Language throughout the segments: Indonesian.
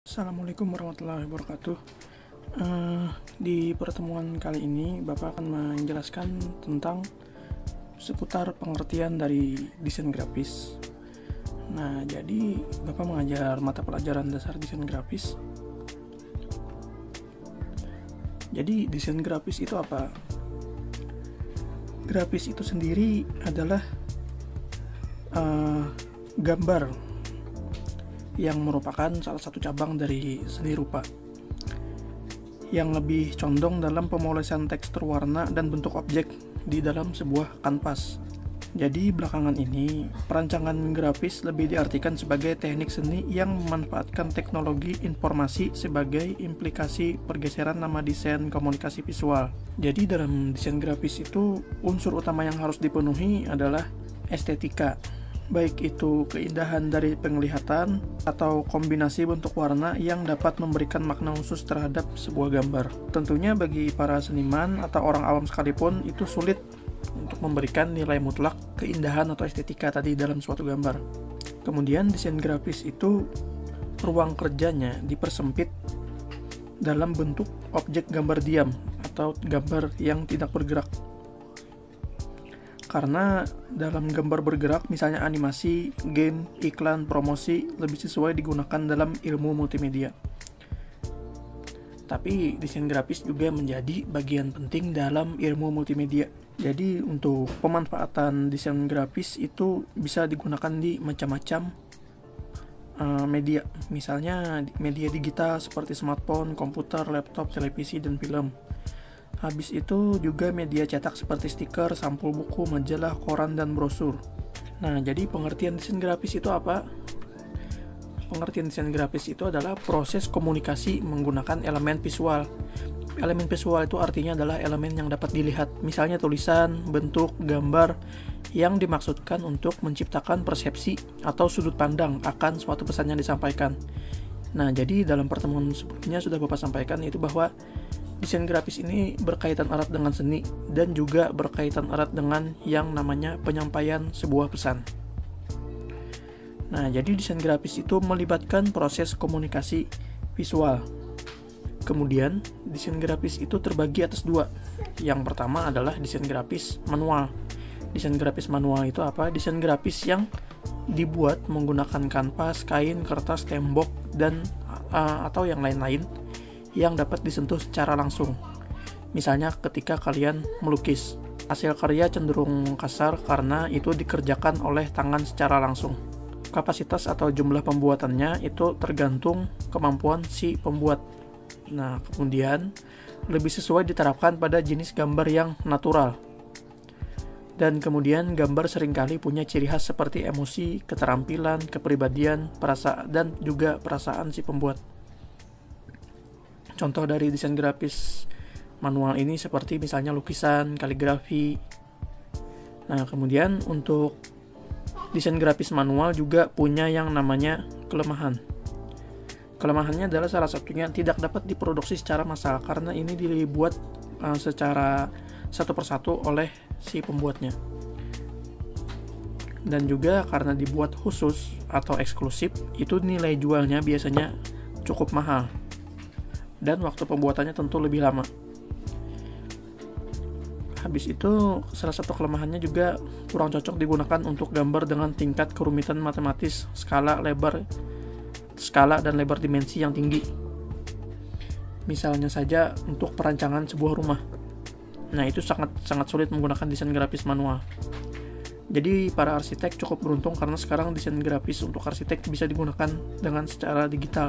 Assalamualaikum warahmatullahi wabarakatuh. Di pertemuan kali ini Bapak akan menjelaskan tentang seputar pengertian dari desain grafis. Nah, jadi Bapak mengajar mata pelajaran dasar desain grafis. Jadi desain grafis itu apa? Grafis itu sendiri adalah gambar yang merupakan salah satu cabang dari seni rupa yang lebih condong dalam pemolesan tekstur warna dan bentuk objek di dalam sebuah kanvas. Jadi belakangan ini perancangan grafis lebih diartikan sebagai teknik seni yang memanfaatkan teknologi informasi sebagai implikasi pergeseran nama desain komunikasi visual. Jadi dalam desain grafis itu unsur utama yang harus dipenuhi adalah estetika, baik itu keindahan dari penglihatan atau kombinasi bentuk warna yang dapat memberikan makna khusus terhadap sebuah gambar. Tentunya bagi para seniman atau orang awam sekalipun itu sulit untuk memberikan nilai mutlak keindahan atau estetika tadi dalam suatu gambar. Kemudian desain grafis itu ruang kerjanya dipersempit dalam bentuk objek gambar diam atau gambar yang tidak bergerak. Karena dalam gambar bergerak, misalnya animasi, game, iklan, promosi, lebih sesuai digunakan dalam ilmu multimedia. Tapi desain grafis juga menjadi bagian penting dalam ilmu multimedia. Jadi untuk pemanfaatan desain grafis itu bisa digunakan di macam-macam media. Misalnya media digital seperti smartphone, komputer, laptop, televisi, dan film. Habis itu juga media cetak seperti stiker, sampul buku, majalah, koran, dan brosur. Nah, jadi pengertian desain grafis itu apa? Pengertian desain grafis itu adalah proses komunikasi menggunakan elemen visual. Elemen visual itu artinya adalah elemen yang dapat dilihat, misalnya tulisan, bentuk, gambar, yang dimaksudkan untuk menciptakan persepsi atau sudut pandang akan suatu pesan yang disampaikan. Nah, jadi dalam pertemuan sebelumnya sudah Bapak sampaikan yaitu bahwa desain grafis ini berkaitan erat dengan seni dan juga berkaitan erat dengan yang namanya penyampaian sebuah pesan. Nah, jadi desain grafis itu melibatkan proses komunikasi visual. Kemudian, desain grafis itu terbagi atas dua. Yang pertama adalah desain grafis manual. Desain grafis manual itu apa? Desain grafis yang dibuat menggunakan kanvas, kain, kertas, tembok, dan atau yang lain-lain yang dapat disentuh secara langsung. Misalnya ketika kalian melukis, hasil karya cenderung kasar karena itu dikerjakan oleh tangan secara langsung. Kapasitas atau jumlah pembuatannya itu tergantung kemampuan si pembuat. Nah, kemudian lebih sesuai diterapkan pada jenis gambar yang natural. Dan kemudian gambar seringkali punya ciri khas seperti emosi, keterampilan, kepribadian, perasaan, dan juga perasaan si pembuat. Contoh dari desain grafis manual ini seperti misalnya lukisan, kaligrafi. Nah, kemudian untuk desain grafis manual juga punya yang namanya kelemahan. Kelemahannya adalah salah satunya tidak dapat diproduksi secara massal karena ini dibuat secara satu persatu oleh si pembuatnya. Dan juga karena dibuat khusus atau eksklusif, itu nilai jualnya biasanya cukup mahal. Dan waktu pembuatannya tentu lebih lama. Habis itu, salah satu kelemahannya juga kurang cocok digunakan untuk gambar dengan tingkat kerumitan matematis, skala dan lebar dimensi yang tinggi. Misalnya saja untuk perancangan sebuah rumah. Nah, itu sangat sulit menggunakan desain grafis manual. Jadi, para arsitek cukup beruntung karena sekarang desain grafis untuk arsitek bisa digunakan dengan secara digital.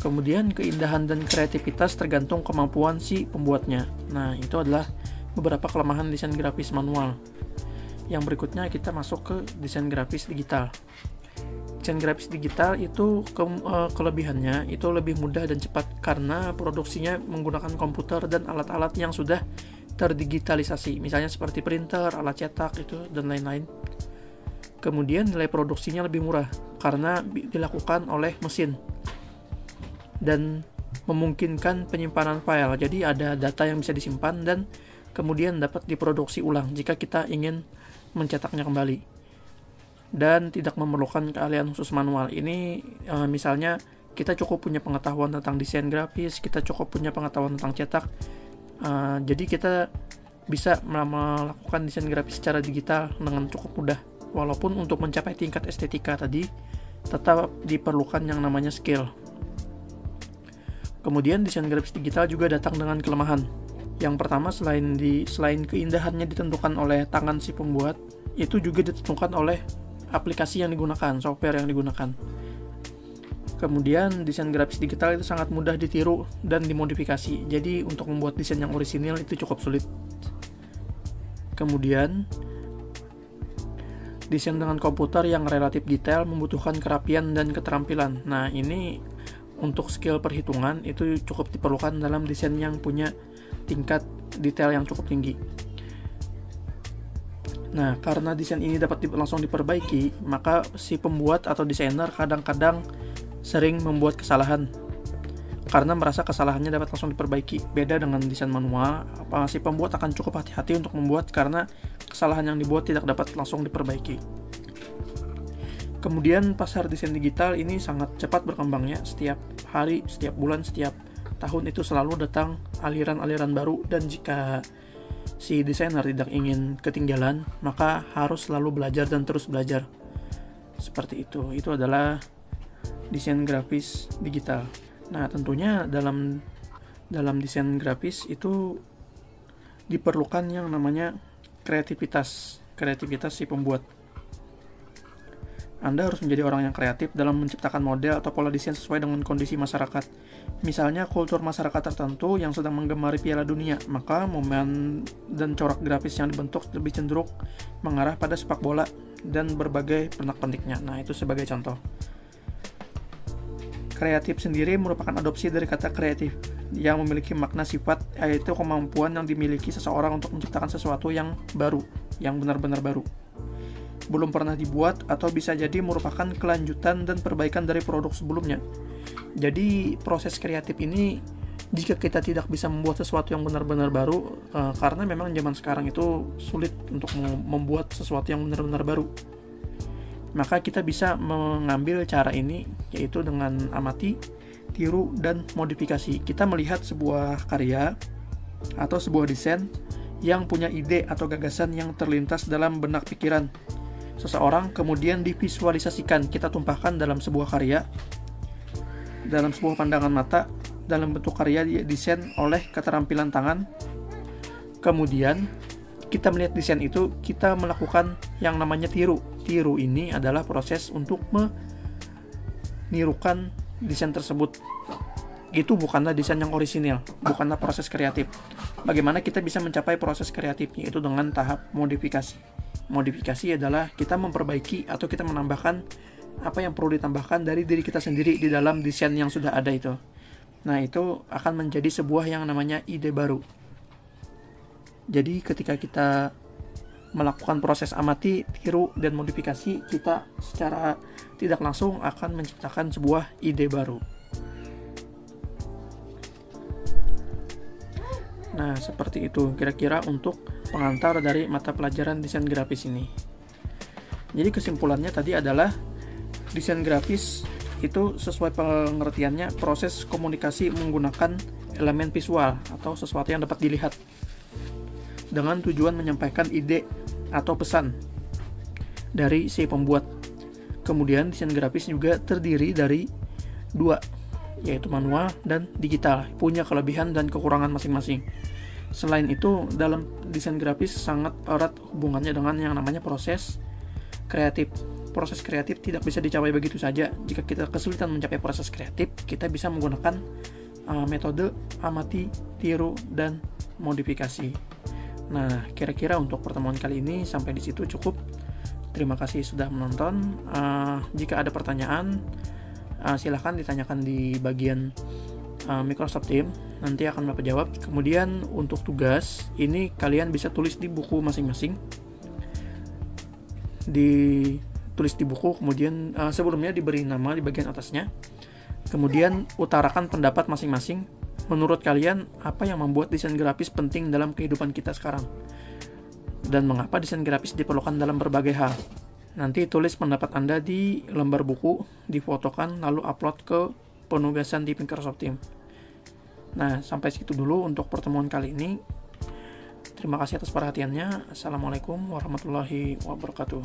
Kemudian keindahan dan kreativitas tergantung kemampuan si pembuatnya. Nah, itu adalah beberapa kelemahan desain grafis manual. Yang berikutnya kita masuk ke desain grafis digital. Desain grafis digital itu kelebihannya itu lebih mudah dan cepat karena produksinya menggunakan komputer dan alat-alat yang sudah terdigitalisasi, misalnya seperti printer, alat cetak itu dan lain-lain. Kemudian nilai produksinya lebih murah karena dilakukan oleh mesin dan memungkinkan penyimpanan file. Jadi ada data yang bisa disimpan dan kemudian dapat diproduksi ulang jika kita ingin mencetaknya kembali. dan tidak memerlukan keahlian khusus manual. Ini misalnya kita cukup punya pengetahuan tentang desain grafis, kita cukup punya pengetahuan tentang cetak, jadi kita bisa melakukan desain grafis secara digital dengan cukup mudah. Walaupun untuk mencapai tingkat estetika tadi tetap diperlukan yang namanya skill. Kemudian desain grafis digital juga datang dengan kelemahan. Yang pertama, selain keindahannya ditentukan oleh tangan si pembuat, itu juga ditentukan oleh aplikasi yang digunakan, software yang digunakan. Kemudian desain grafis digital itu sangat mudah ditiru dan dimodifikasi. Jadi untuk membuat desain yang orisinil itu cukup sulit. Kemudian desain dengan komputer yang relatif detail membutuhkan kerapian dan keterampilan. Nah, ini untuk skill perhitungan itu cukup diperlukan dalam desain yang punya tingkat detail yang cukup tinggi. Nah, karena desain ini dapat langsung diperbaiki, maka si pembuat atau desainer kadang-kadang sering membuat kesalahan karena merasa kesalahannya dapat langsung diperbaiki. Beda dengan desain manual, si pembuat akan cukup hati-hati untuk membuat karena kesalahan yang dibuat tidak dapat langsung diperbaiki. Kemudian pasar desain digital ini sangat cepat berkembangnya. Setiap hari, setiap bulan, setiap tahun itu selalu datang aliran-aliran baru, dan jika si desainer tidak ingin ketinggalan, maka harus selalu belajar dan terus belajar. Seperti itu. Itu adalah desain grafis digital. Nah, tentunya dalam desain grafis itu diperlukan yang namanya kreativitas si pembuat. Anda harus menjadi orang yang kreatif dalam menciptakan model atau pola desain sesuai dengan kondisi masyarakat. Misalnya kultur masyarakat tertentu yang sedang menggemari Piala Dunia, maka momen dan corak grafis yang dibentuk lebih cenderung mengarah pada sepak bola dan berbagai pernak-perniknya. Nah, itu sebagai contoh. Kreatif sendiri merupakan adopsi dari kata kreatif yang memiliki makna sifat, yaitu kemampuan yang dimiliki seseorang untuk menciptakan sesuatu yang baru, yang benar-benar baru, belum pernah dibuat, atau bisa jadi merupakan kelanjutan dan perbaikan dari produk sebelumnya. Jadi proses kreatif ini, jika kita tidak bisa membuat sesuatu yang benar-benar baru, karena memang zaman sekarang itu sulit untuk membuat sesuatu yang benar-benar baru, maka kita bisa mengambil cara ini, yaitu dengan amati, tiru, dan modifikasi. Kita melihat sebuah karya atau sebuah desain yang punya ide atau gagasan yang terlintas dalam benak pikiran seseorang, kemudian divisualisasikan, kita tumpahkan dalam sebuah karya, dalam sebuah pandangan mata, dalam bentuk karya desain oleh keterampilan tangan. Kemudian kita melihat desain itu, kita melakukan yang namanya tiru. Tiru ini adalah proses untuk menirukan desain tersebut. Itu bukanlah desain yang orisinil, bukanlah proses kreatif. Bagaimana kita bisa mencapai proses kreatifnya? Itu dengan tahap modifikasi. Modifikasi adalah kita memperbaiki atau kita menambahkan apa yang perlu ditambahkan dari diri kita sendiri di dalam desain yang sudah ada itu. Nah, itu akan menjadi sebuah yang namanya ide baru. Jadi ketika kita melakukan proses amati, tiru, dan modifikasi, kita secara tidak langsung akan menciptakan sebuah ide baru. Nah, seperti itu kira-kira untuk pengantar dari mata pelajaran desain grafis ini. Jadi kesimpulannya tadi adalah desain grafis itu sesuai pengertiannya proses komunikasi menggunakan elemen visual atau sesuatu yang dapat dilihat dengan tujuan menyampaikan ide atau pesan dari si pembuat. Kemudian desain grafis juga terdiri dari dua, yaitu manual dan digital, punya kelebihan dan kekurangan masing-masing. Selain itu, dalam desain grafis sangat erat hubungannya dengan yang namanya proses kreatif. Proses kreatif tidak bisa dicapai begitu saja. Jika kita kesulitan mencapai proses kreatif, kita bisa menggunakan metode amati, tiru, dan modifikasi. Nah, kira-kira untuk pertemuan kali ini sampai di situ cukup. Terima kasih sudah menonton. Jika ada pertanyaan, silahkan ditanyakan di bagian Microsoft Teams, nanti akan Bapak jawab. Kemudian untuk tugas, ini kalian bisa tulis di buku masing-masing. Ditulis di buku, kemudian sebelumnya diberi nama di bagian atasnya. Kemudian utarakan pendapat masing-masing. Menurut kalian, apa yang membuat desain grafis penting dalam kehidupan kita sekarang? Dan mengapa desain grafis diperlukan dalam berbagai hal? Nanti tulis pendapat Anda di lembar buku, difotokan, lalu upload ke penugasan di Microsoft Teams. Nah, sampai situ dulu untuk pertemuan kali ini. Terima kasih atas perhatiannya. Assalamualaikum warahmatullahi wabarakatuh.